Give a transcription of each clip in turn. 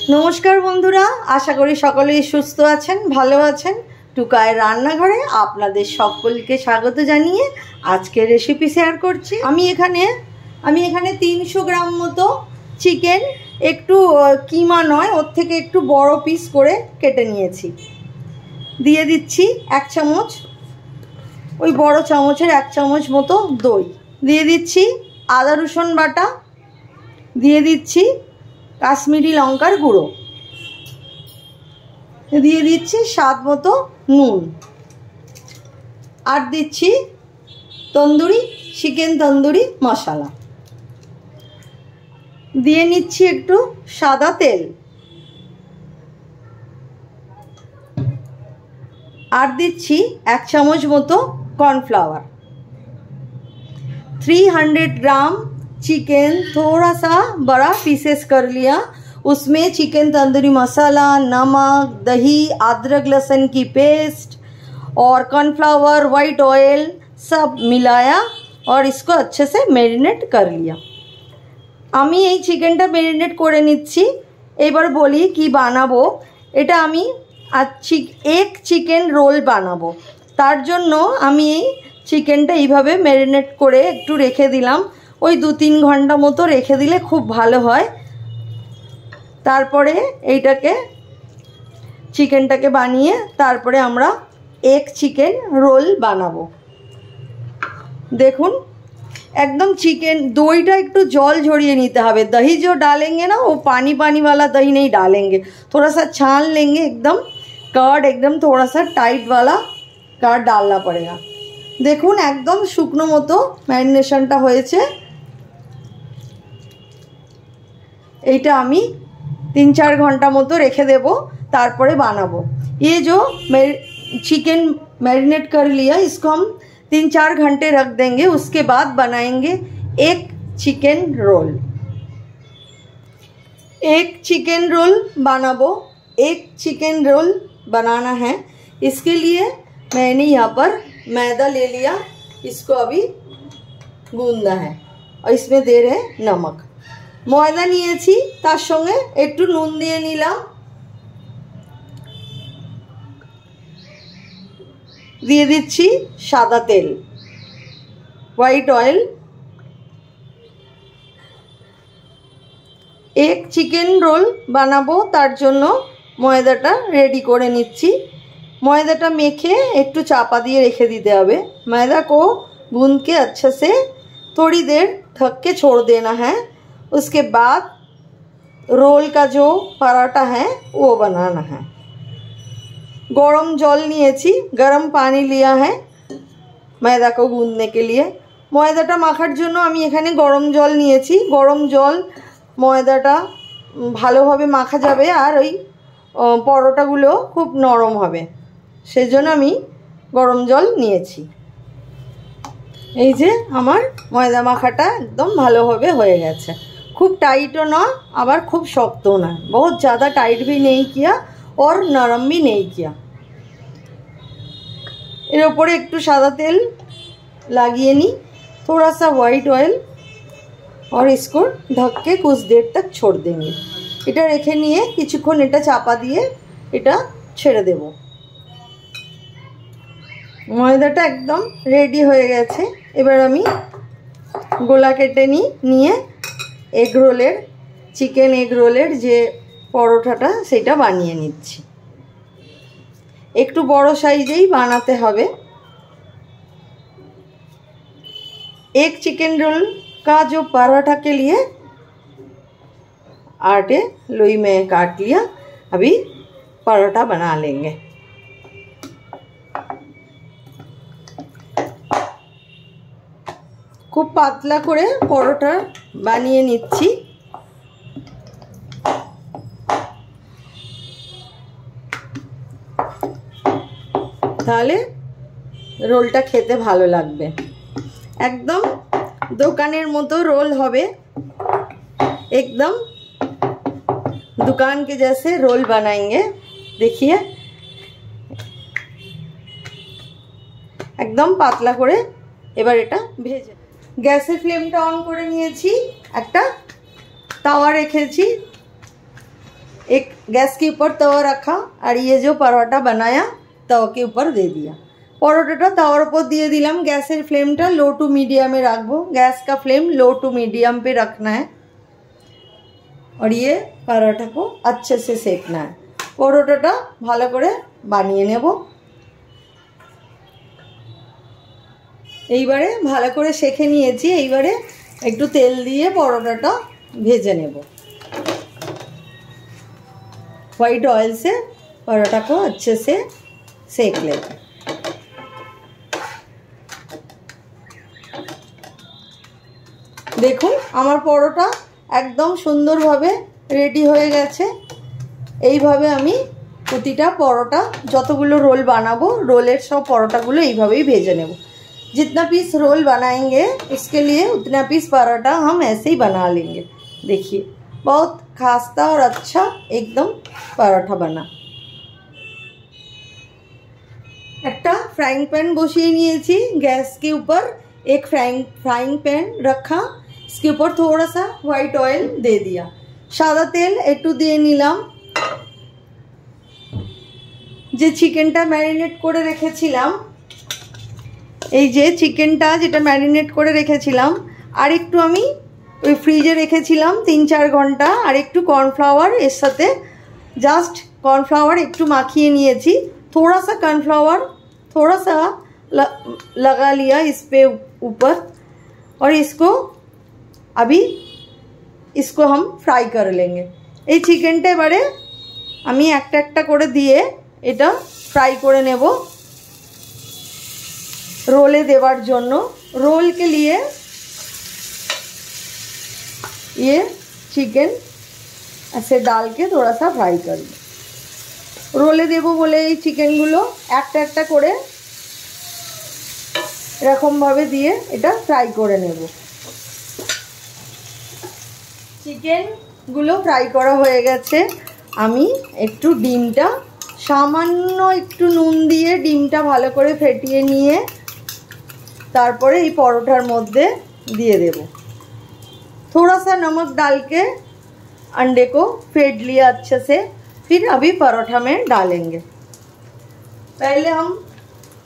नमस्कार बंधुरा आशा करी सकलेई सुस्थ आछेन भालो आछेन। टुकाय रान्नाघरे आपनादेर सकलके स्वागत जानिए आजके रेसिपि शेयर करछि। आमी एखाने 300 ग्राम मतो चिकेन एकटू कीमा नय ओर थेके एकटू बड़ो पिस करे केटे नियेछि। दिए दिच्छी 1 चामच ओई बड़ो चामचेर 1 चामच मतो दई दिए दिच्छी। आदा रसुन बाटा दिए दिच्छी। काश्मीरी लंकार गुड़ो दिए दिच्छी। स्वाद मतो नून और दिच्छी तंदुरी चिकेन तंदुरी मशाला दिए निच्छी एकटू सादा तेल और दिच्छी 1 चामच मतो कॉर्नफ्लावर। 300 ग्राम चिकन थोड़ा सा बड़ा पीसेस कर लिया। उसमें चिकन तंदूरी मसाला, नमक, दही, अदरक लहसुन की पेस्ट और कॉर्नफ्लावर, वाइट ऑयल सब मिलाया और इसको अच्छे से मैरिनेट कर लिया। आमी এই চিকেনটা मैरिनेट করে নিচ্ছি। এবার বলি কি বানাবো। এটা আমি আজ এক চিকেন রোল বানাবো। তার জন্য আমি এই চিকেনটা এইভাবে मैरिनेट করে একটু রেখে দিলাম। ওই 2-3 ঘন্টা মতো রেখে দিলে খুব ভালো হয়। তারপরে এইটাকে চিকেনটাকে বানিয়ে তারপরে আমরা এক চিকেন রোল বানাবো। দেখুন एकदम चिकेन दहीटा एकटू जल झड़िए नीते हैं। दही जो डालेंगे ना वो पानी पानी वाला दही नहीं डालेंगे, थोड़ा सा छान लेंगे। एकदम कर्ड एकदम थोड़ा सा टाइट वाला कर्ड डालना पड़ेगा। देखुन एकदम शुकनो मतो मैरिनेशनटा होयेछे। এইটা আমি 3-4 घंटा मतो रेखे देबो तारपरे बनाबो। ये जो चिकन मैरिनेट कर लिया इसको हम 3-4 घंटे रख देंगे। उसके बाद बनाएंगे एक चिकन रोल। एक चिकन रोल बनाबो। एक चिकन रोल बनाना है, इसके लिए मैंने यहाँ पर मैदा ले लिया। इसको अभी गूंदना है और इसमें दे रहे नमक। ময়দা নিয়েছি তার সঙ্গে একটু নুন দিয়ে নিলাম। দিয়ে দিচ্ছি সাদা তেল, হোয়াইট অয়েল। এক চিকেন রোল বানাবো তার জন্য ময়দাটা রেডি করে নিচ্ছি। ময়দাটা মেখে একটু চাপা দিয়ে রেখে দিতে হবে। मैदा को गूंद के अच्छे से थोड़ी देर ढक के छोड़ देना है। उसके बाद रोल का जो पराठा है वो बनाना है। गरम जल निएছি, गरम पानी लिया है मैदा को गूंदने के लिए। ময়দাটা মাখার জন্য আমি এখানে গরম জল নিয়েছি। গরম জল ময়দাটা ভালোভাবে মাখা যাবে আর ওই পরোটাগুলো খুব নরম হবে, সেজন্য আমি গরম জল নিয়েছি। এই যে আমার ময়দা মাখাটা একদম ভালোভাবে হয়ে গেছে। खूब टाइटो ना आबार खूब शक्तो ना, बहुत ज़्यादा टाइट भी नहीं किया और नरम भी नहीं किया। एर ऊपर एकटू सादा तेल লাগিয়ে नी, थोड़ा सा वाइट ऑयल और इसको ढक के कुछ देर तक छोड़ देंगे। এটা রেখে নিয়ে কিছুক্ষণ এটা চাপা দিয়ে এটা ছেড়ে দেব। ময়দাটা একদম রেডি হয়ে গেছে। এবার আমি গোলা কেটে নিয়ে এগ রোলের চিকেন এগ রোলের যে পরোটাটা সেটা বানিয়ে নিচ্ছি। একটু বড় সাইজেই বানাতে হবে। एक चिकन रोल का जो पराठा के लिए 8 लोई में काट लिया। अभी पराठा बना लेंगे। खूब पातला करे परोटा बानिए निচ্ছি। তাহলে রোলটা খেতে ভালো লাগবে। একদম দোকানের মতো रोल হবে। एकदम दुकान के जैसे रोल बनाएंगे। देखिए एकदम पातला করে এবার এটা ভেজে গ্যাসের ফ্লেমটা অন করে নিয়েছি। একটা তাওয়া রেখেছি एक गैस के ऊपर तवा रखा और ये जो परोटा बनाया तवा के ऊपर दे दिया। পরোটাটা তাওয়ার উপর দিয়ে দিলাম। গ্যাসের ফ্লেমটা লো টু मीडियम রাখবো। गैस का फ्लेम लो टू मीडियम पे रखना है और ये परोटा को अच्छे से सेकना है। পরোটাটা ভালো করে বানিয়ে নেব। এইবারে ভালো করে সেকে নিয়েছি। এইবারে একটু তেল দিয়ে পরোটাটা ভেজে নেব। व्हाइट ऑयल से परोटा को अच्छे से सेक लेंगे। দেখুন আমার পরোটা একদম সুন্দরভাবে রেডি হয়ে গেছে। এইভাবে আমি প্রতিটা পরোটা যতগুলো रोल বানাবো रोलेर सब পরোটাগুলো এইভাবেই ভেজে নেব। जितना पीस रोल बनाएंगे उसके लिए उतना पीस परोटा हम ऐसे ही बना लेंगे। देखिए बहुत खास्ता और अच्छा एकदम परोटा बना। একটা फ्राइंग पैन বসিয়ে নিয়েছি। गैस के ऊपर एक फ्राइंग पैन रखा। इसके ऊपर थोड़ा सा व्हाइट ऑयल दे दिया। সাদা তেল একটু দিয়ে নিলাম। যে চিকেনটা ম্যারিনেট করে রেখেছিলাম, এই যে চিকেনটা যেটা ম্যারিনেট করে রেখেছিলাম আর একটু আমি ওই ফ্রিজে রেখেছিলাম 3-4 ঘন্টা। আর একটু কর্নফ্লাওয়ার এর সাথে জাস্ট कॉर्नफ्लावर একটু মাখিয়ে নিয়েছি। थोड़ा सा कॉर्नफ्लावर थोड़ा सा लगा लिया इस पे ऊपर और इसको अभी इसको हम फ्राई कर लेंगे। এই চিকেনটা এবারে আমি একটা একটা করে দিয়ে এটা ফ্রাই করে নেব रोले देवार जोन्नो। रोल के लिए ये चिकेन ऐसे डाल के थोड़ा सा फ्राई कर लो। रोले देबो बोले এই চিকেনগুলো একটা একটা করে এরকম ভাবে দিয়ে এটা ফ্রাই করে নেব। চিকেনগুলো ফ্রাই করা হয়ে গেছে। আমি একটু ডিমটা সামান্য একটু নুন দিয়ে ডিমটা ভালো করে ফেটিয়ে নিয়ে तारपरे ये परोठार मध्य दिए देव। थोड़ा सा नमक डाल के अंडे को फेंट लिया अच्छे से। फिर अभी परोठा में डालेंगे। पहले हम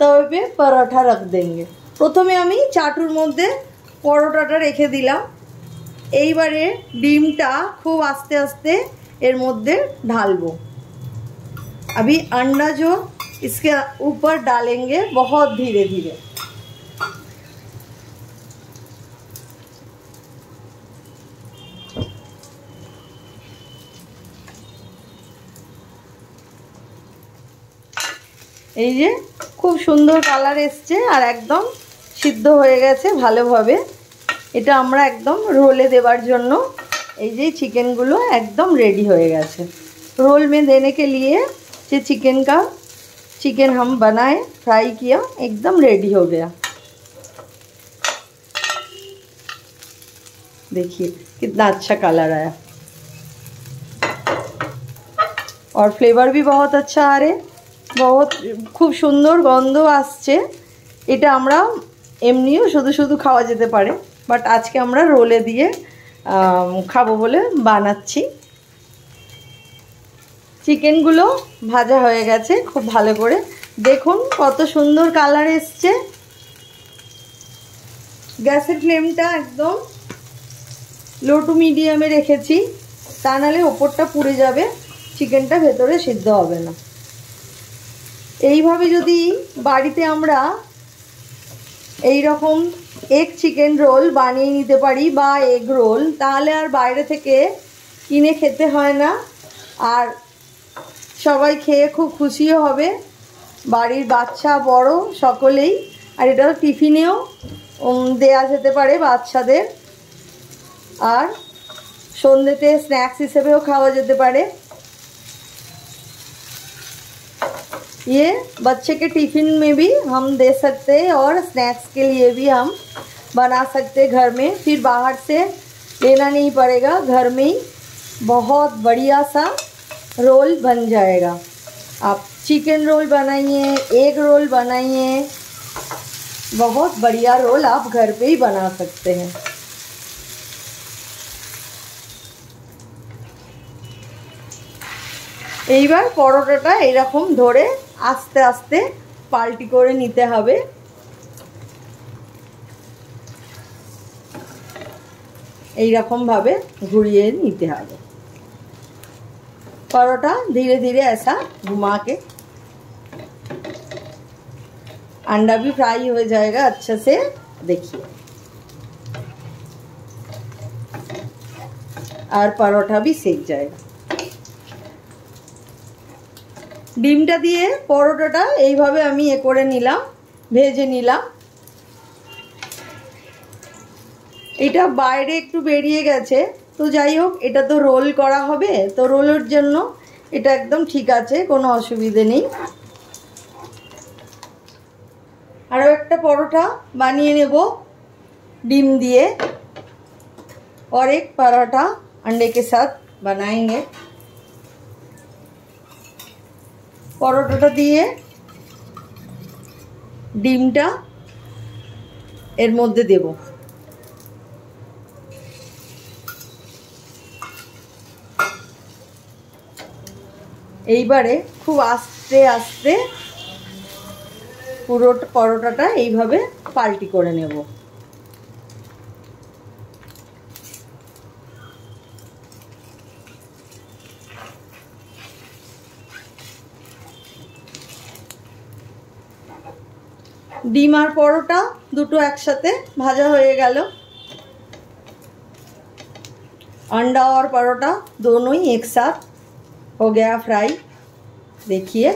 तवे पे परोठा रख देंगे। प्रथमे आमी चाटुर मध्य परोटाटा रेखे दिलाम। এইবারে ডিমটা खूब आस्ते आस्ते एर मध्य ढालबो। अभी अंडा जो इसके ऊपर डालेंगे बहुत धीरे धीरे। এই যে খুব সুন্দর কালার এসছে আর একদম সিদ্ধ হয়ে গেছে ভালোভাবে। এটা আমরা একদম रोले দেওয়ার জন্য এই যে চিকেনগুলো একদম রেডি হয়ে গেছে। रोल में देने के लिए ये चिकन हम बनाए फ्राई किया एकदम रेडी हो गया। देखिए कितना अच्छा कलर आया और फ्लेवर भी बहुत अच्छा आ रहे। बहुत खूब सुंदर गंध आसছে। এটা আমরা এমনিও শুধু শুধু খাওয়া যেতে পারে বাট আজকে আমরা রোলে দিয়ে খাবো বলে বানাচ্ছি। চিকেনগুলো ভাজা হয়ে গেছে খুব ভালো করে। দেখুন কত সুন্দর কালার এসছে। গ্যাসের ফ্লেমটা একদম লো টু মিডিয়ামে রেখেছি, তা নাহলে ওপরটা পুড়ে যাবে, চিকেনটা ভেতরে সিদ্ধ হবে না। এইভাবে যদি বাড়িতে আমরা এই রকম এগ চিকেন রোল বানিয়ে নিতে পারি বা এগ রোল, তাহলে আর বাইরে থেকে কিনে খেতে হয় না আর সবাই খেয়ে খুব খুশিও হবে, বাড়ির বাচ্চা বড় সকলেই। আর এটা টিফিনেও দেয়া যেতে পারে বাচ্চাদের আর সন্ধ্যেতে স্ন্যাক্স হিসেবেও খাওয়া যেতে পারে। ये बच्चे के टिफ़िन में भी हम दे सकते हैं और स्नैक्स के लिए भी हम बना सकते हैं घर में। फिर बाहर से लेना नहीं पड़ेगा, घर में ही बहुत बढ़िया सा रोल बन जाएगा। आप चिकन रोल बनाइए, एग रोल बनाइए, बहुत बढ़िया रोल आप घर पे ही बना सकते हैं। এইবার পরোটাটা এরকম ধরে আস্তে আস্তে পাল্টি করে নিতে হবে। এইরকম ভাবে ঘুরিয়ে নিতে হবে। परोठा धीरे धीरे ऐसा घुमा के अंडा भी फ्राई हो जाएगा अच्छे से। देखिए, और परोठा भी सेक जाएगा। ডিমটা দিয়ে পরোটাটা এইভাবে আমি করে নিলাম, ভেজে নিলাম। এটা বাইরে একটু বেরিয়ে গেছে, তো যাই হোক, এটা তো রোল করা হবে, তো রোলের জন্য এটা একদম ঠিক আছে, কোনো অসুবিধে নেই। আরও একটা পরোটা বানিয়ে নেব ডিম দিয়ে। और एक पराठा अंडे के साथ बनाएंगे। পরোটাটা দিয়ে ডিমটা এর মধ্যে দেব। এইবারে খুব আস্তে আস্তে পুরো পরোটাটা এইভাবে পাল্টি করে নেব। ডিম আর পরোটা দুটো একসাথে ভাজা হয়ে গেল। अंडा और परोटा दोनों ही एक साथ हो गया फ्राई। देखिए,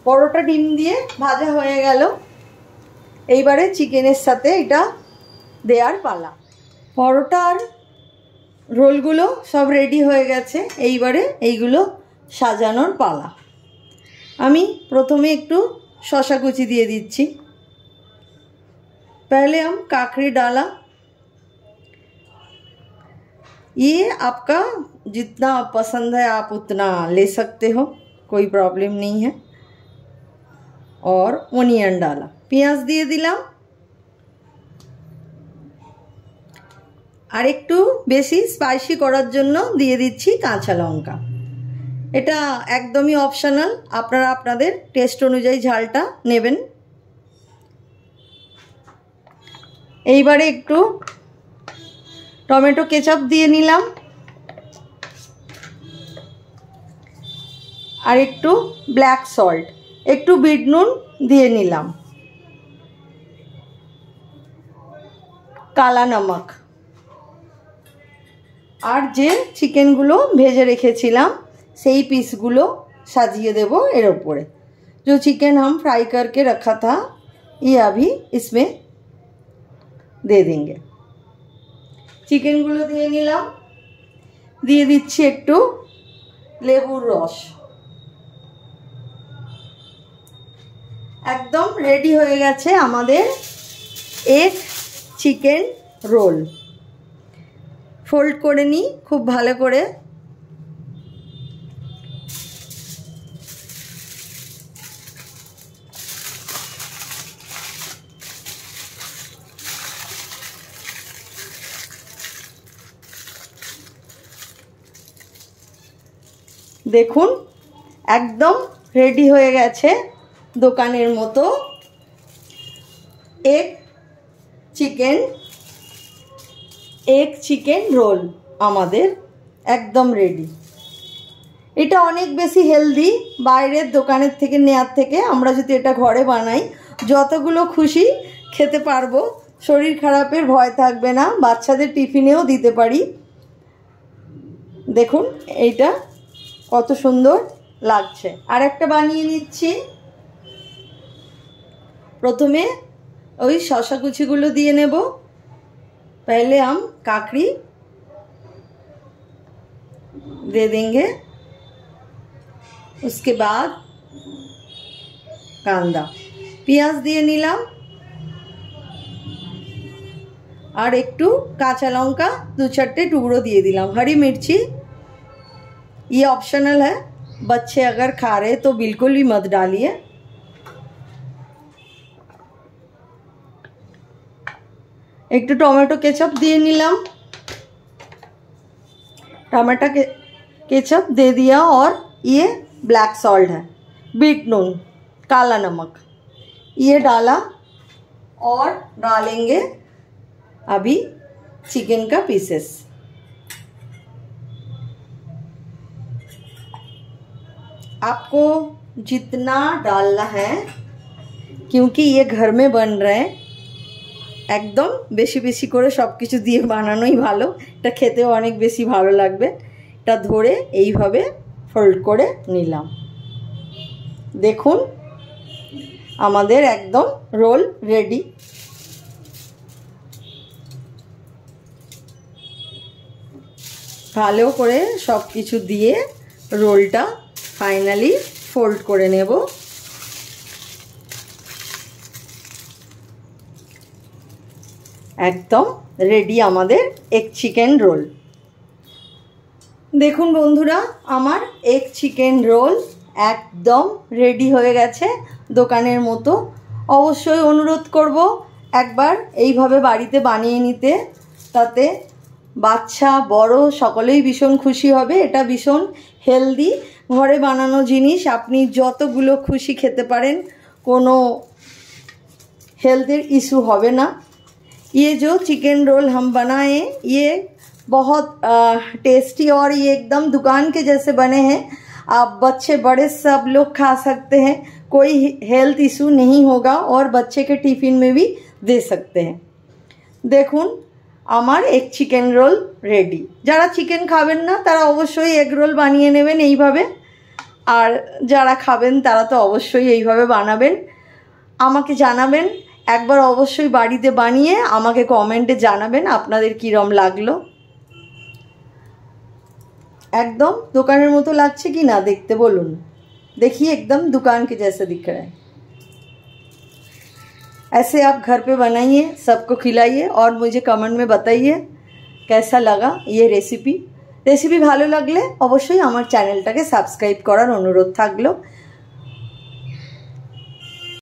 পরোটা ডিম দিয়ে ভাজা হয়ে গেল। এইবারে চিকেনের সাথে এটা দেওয়ার পালা। পরোটা আর রোলগুলো সব রেডি হয়ে গেছে, এইবারে এইগুলো সাজানোর পালা। আমি প্রথমে একটু শসা কুচি দিয়ে দিচ্ছি। पहले हम काकड़ी डाला। ये आपका जितना पसंद है आप उतना ले सकते हो, कोई प्रॉब्लम नहीं है। और ओनियन डाला, পেঁয়াজ দিয়ে দিলাম। আর একটু বেশি স্পাইসি করার জন্য দিয়ে দিচ্ছি কাঁচা লঙ্কা। এটা একদমই অপশনাল, আপনারা আপনাদের টেস্ট অনুযায়ী ঝালটা নেবেন। এইবারে একটু টমেটো কেচাপ দিয়ে নিলাম, আর একটু ব্ল্যাক সল্ট, একটু বিট নুন দিয়ে নিলাম, কালা নমক। আর যে চিকেনগুলো ভেজে রেখেছিলাম সেই পিসগুলো সাজিয়ে देव এর উপরে। जो चिकन हम फ्राई करके रखा था ये अभी इसमें दे देंगे। চিকেনগুলো দিয়ে নিলাম, দিয়ে দিচ্ছি একটু লেবুর রস। একদম রেডি হয়ে গেছে আমাদের এক চিকেন রোল। ফোল্ড করে নিই খুব ভালো করে। দেখুন একদম রেডি হয়ে গেছে দোকানের মতো এক চিকেন রোল আমাদের একদম রেডি। এটা অনেক বেশি হেলদি বাইরের দোকানের থেকে নেওয়ার থেকে। আমরা যদি এটা ঘরে বানাই যতগুলো খুশি খেতে পারবো, শরীর খারাপের ভয় থাকবে না, বাচ্চাদের টিফিনেও দিতে পারি। দেখুন এইটা কত সুন্দর লাগছে। আর একটা বানিয়ে নিচ্ছি। প্রথমে ওই শসা কুচিগুলো দিয়ে নেব। पहले हम काकड़ी दे देंगे, उसके बाद कांदा, পেঁয়াজ দিয়ে নিলাম, আর একটু কাঁচা লঙ্কা दो चारटे टुकड़ो दिए दिलाम। हरी मिर्ची ये ऑप्शनल है, बच्चे अगर खा रहे तो बिल्कुल भी मत डालिए। একটু টমেটো কেচাপ দিয়ে নিলাম, टमाटर केचप दे दिया। और ये ब्लैक सॉल्ट है, बीट नून, काला नमक, ये डाला। और डालेंगे अभी चिकन का पीसेस। आपको जितना डालना है, क्योंकि ये घर में बन रहे हैं, একদম বেশি বেশি করে সব কিছু দিয়ে বানানোই ভালো। এটা খেতেও অনেক বেশি ভালো লাগবে। এটা ধরে এইভাবে ফোল্ড করে নিলাম। দেখুন আমাদের একদম রোল রেডি। ভালো করে সব কিছু দিয়ে রোলটা ফাইনালি ফোল্ড করে নেব। একদম রেডি আমাদের এগ চিকেন রোল। দেখুন বন্ধুরা, আমার এগ চিকেন রোল একদম রেডি হয়ে গেছে দোকানের মতো। অবশ্যই অনুরোধ করব একবার এইভাবে বাড়িতে বানিয়ে নিতে, তাতে বাচ্চা বড় সকলেই ভীষণ খুশি হবে। এটা ভীষণ হেলদি, ঘরে বানানো জিনিস, আপনি যতগুলো খুশি খেতে পারেন, কোনো হেলথের ইস্যু হবে না। ये जो चिकन रोल हम बनाए ये बहुत टेस्टी और ये एकदम दुकान के जैसे बने हैं। आप बच्चे बड़े सब लोग खा सकते हैं, कोई हेल्थ इशू नहीं होगा और बच्चे के टिफिन में भी दे सकते हैं। দেখুন আমার এগ চিকেন রোল রেডি। যারা চিকেন খাবেন না তারা অবশ্যই এগ রোল বানিয়ে নেবেন এইভাবে, আর যারা খাবেন তারা তো অবশ্যই এইভাবে বানাবেন। আমাকে জানাবেন, একবার অবশ্যই বাড়িতে বানিয়ে আমাকে কমেন্টে জানাবেন আপনাদের কীরকম লাগলো। एकदम दुकानेर मतो लागছে কি না দেখতে বলুন। देखिए एकदम दुकान के जैसे दिख रहा है। ऐसे आप घर पे बनाइए, सबको खिलाइए और मुझे कमेंट में बताइए कैसा लगा ये रेसिपी। रेसिपि ভালো লাগলে অবশ্যই আমার চ্যানেলটাকে সাবস্ক্রাইব করার অনুরোধ থাকলো।